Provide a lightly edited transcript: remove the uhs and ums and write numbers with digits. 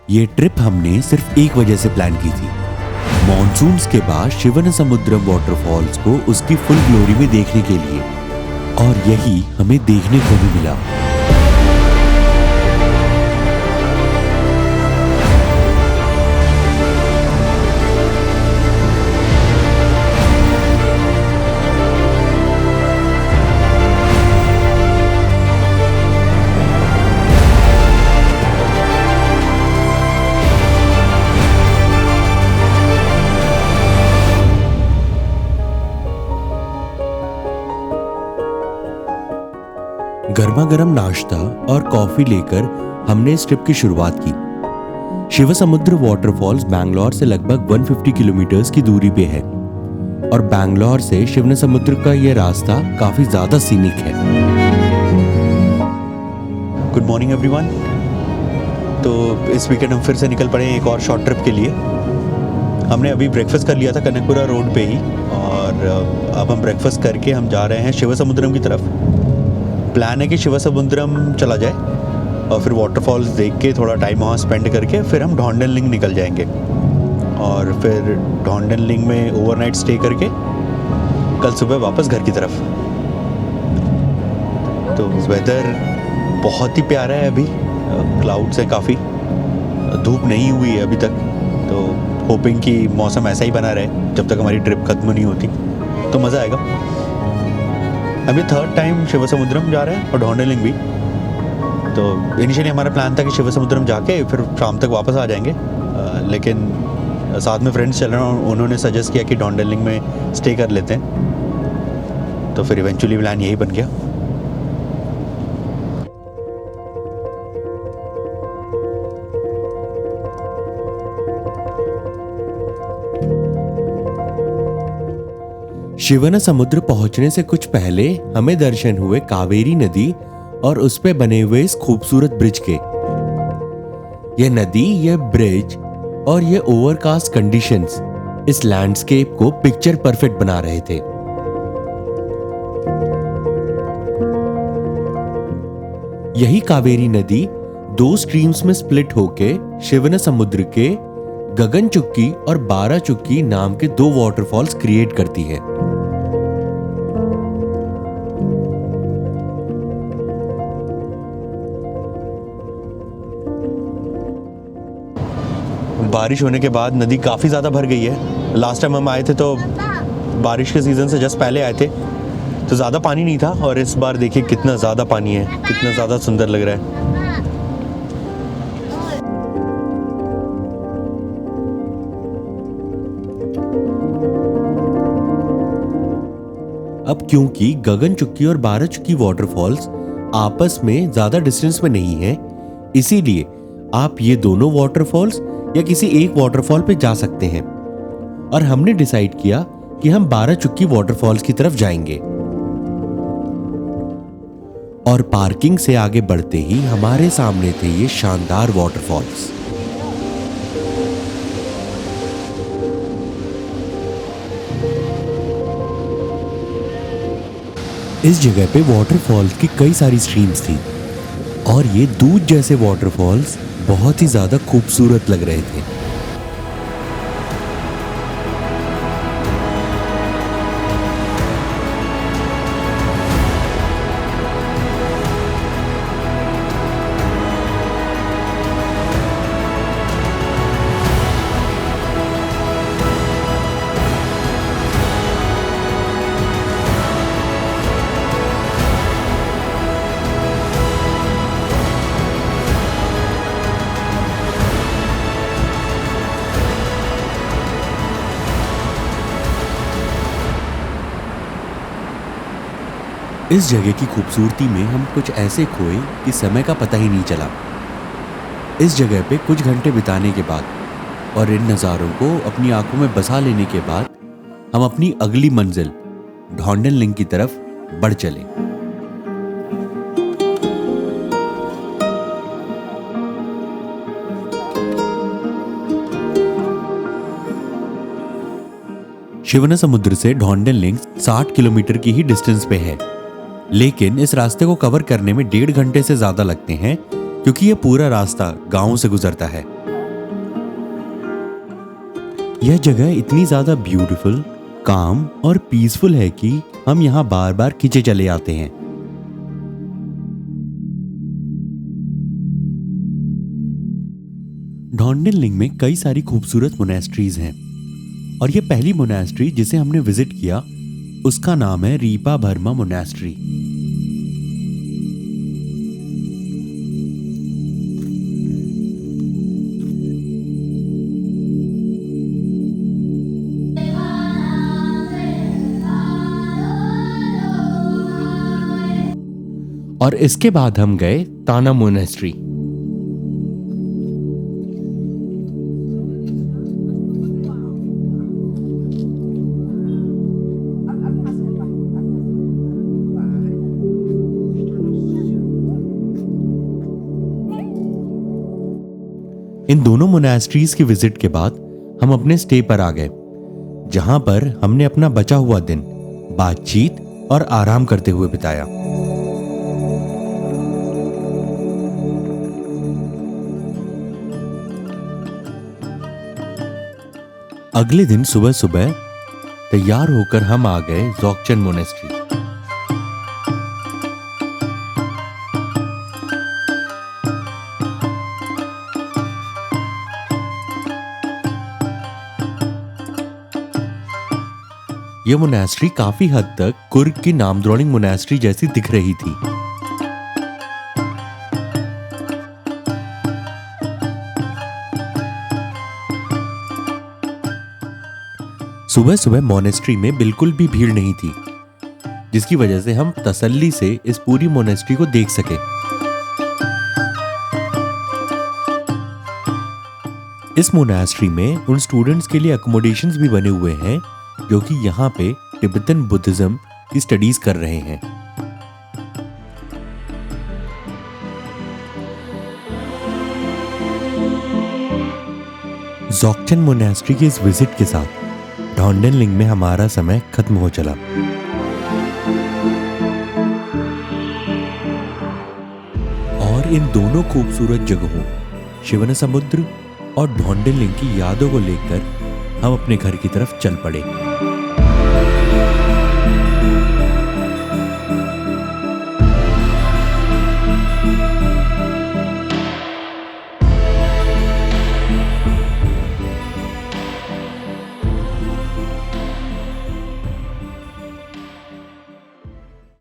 ये ट्रिप हमने सिर्फ एक वजह से प्लान की थी। मॉनसून्स के बाद शिवनसमुद्रम वाटरफॉल्स को उसकी फुल ग्लोरी में देखने के लिए, और यही हमें देखने को भी मिला। गर्मा गर्म नाश्ता और कॉफी लेकर हमने इस ट्रिप की शुरुआत की। शिवसमुद्र वाटरफॉल्स बैंगलोर से लगभग 150 किलोमीटर्स की दूरी पे है और बैंगलोर से शिवनसमुद्र का ये रास्ता काफी ज्यादा सीनिक है। Good morning everyone. तो इस वीकेंड हम फिर से निकल पड़े एक और शॉर्ट ट्रिप के लिए। हमने अभी ब्रेकफास्ट कर लिया था कनकपुरा रोड पे ही, और अब हम ब्रेकफास्ट करके हम जा रहे हैं शिवसमुद्रम की तरफ। प्लान है कि शिवसमुद्रम चला जाए और फिर वाटरफॉल्स देख के थोड़ा टाइम वहाँ स्पेंड करके फिर हम ढोंडनलिंग निकल जाएंगे, और फिर ढोंडनलिंग में ओवरनाइट स्टे करके कल सुबह वापस घर की तरफ। तो वेदर बहुत ही प्यारा है अभी, क्लाउड्स है काफ़ी, धूप नहीं हुई है अभी तक। तो होपिंग कि मौसम ऐसा ही बना रहे जब तक हमारी ट्रिप खत्म नहीं होती, तो मज़ा आएगा। अभी थर्ड टाइम शिवसमुद्रम जा रहे हैं और ढोंडनलिंग भी। तो इनिशियली हमारा प्लान था कि शिवसमुद्रम जाके फिर शाम तक वापस आ जाएंगे, लेकिन साथ में फ्रेंड्स चल रहे हैं, उन्होंने सजेस्ट किया कि ढोंडनलिंग में स्टे कर लेते हैं। तो फिर इवेंचुअली प्लान यही बन गया। शिवनसमुद्र पहुंचने से कुछ पहले हमें दर्शन हुए कावेरी नदी और उस पे बने हुए इस खूबसूरत ब्रिज के। यह नदी, यह ब्रिज और यह ओवरकास्ट कंडीशंस इस लैंडस्केप को पिक्चर परफेक्ट बना रहे थे। यही कावेरी नदी दो स्ट्रीम्स में स्प्लिट होके शिवनसमुद्र के गगनचुक्की और बाराचुक्की नाम के दो वाटरफॉल्स क्रिएट करती है। बारिश होने के बाद नदी काफ़ी ज़्यादा भर गई है। लास्ट टाइम हम आए थे तो बारिश के सीज़न से जस्ट पहले आए थे, तो ज़्यादा पानी नहीं था, और इस बार देखिए कितना ज़्यादा पानी है, कितना ज़्यादा सुंदर लग रहा है। अब क्योंकि गगनचुक्की और बाराचुक्की वाटरफॉल्स आपस में ज्यादा डिस्टेंस में नहीं है, इसीलिए आप ये दोनों वाटरफॉल्स या किसी एक वाटरफॉल पे जा सकते हैं। और हमने डिसाइड किया कि हम बाराचुक्की वाटरफॉल्स की तरफ जाएंगे। और पार्किंग से आगे बढ़ते ही हमारे सामने थे ये शानदार वाटरफॉल्स। इस जगह पे वाटरफॉल्स की कई सारी स्ट्रीम्स थी और ये दूध जैसे वाटरफॉल्स बहुत ही ज्यादा खूबसूरत लग रहे थे। इस जगह की खूबसूरती में हम कुछ ऐसे खोए कि समय का पता ही नहीं चला। इस जगह पे कुछ घंटे बिताने के बाद और इन नज़ारों को अपनी आंखों में बसा लेने के बाद हम अपनी अगली मंजिल ढोंडनलिंग की तरफ बढ़ चले। शिवनसमुद्र से ढोंडनलिंग 60 किलोमीटर की ही डिस्टेंस पे है, लेकिन इस रास्ते को कवर करने में 1.5 घंटे से ज्यादा लगते हैं क्योंकि ये पूरा रास्ता गांव से गुजरता है। यह जगह इतनी ज्यादा ब्यूटीफुल, काम और पीसफुल है कि हम यहाँ बार बार खींचे चले आते हैं। डॉन्डेनलिंग में कई सारी खूबसूरत मोनेस्ट्रीज हैं और ये पहली मोनेस्ट्री जिसे हमने विजिट किया उसका नाम है रीपा बर्मा मोनेस्ट्री। और इसके बाद हम गए ताना मोनेस्ट्री। इन दोनों मोनेस्ट्रीज की विजिट के बाद हम अपने स्टे पर आ गए, जहां पर हमने अपना बचा हुआ दिन बातचीत और आराम करते हुए बिताया। अगले दिन सुबह सुबह तैयार होकर हम आ गए ज़ोग्चेन मोनेस्ट्री। यह मोनेस्ट्री काफी हद तक कुर्ग की नामद्रोलिंग मोनेस्ट्री जैसी दिख रही थी। सुबह सुबह मोनेस्ट्री में बिल्कुल भी भीड़ नहीं थी, जिसकी वजह से हम तसल्ली से इस पूरी मोनेस्ट्री को देख सके। इस मोनेस्ट्री में उन स्टूडेंट्स के लिए अकोमोडेशंस भी बने हुए हैं जो कि यहाँ पे तिब्बतन बुद्धिज्म की स्टडीज कर रहे हैं। ज़ोग्चेन मोनेस्ट्री की इस विजिट के साथ डॉन्डेनलिंग में हमारा समय खत्म हो चला। और इन दोनों खूबसूरत जगहों शिवनसमुद्र और डॉन्डेनलिंग की यादों को लेकर हम अपने घर की तरफ चल पड़े।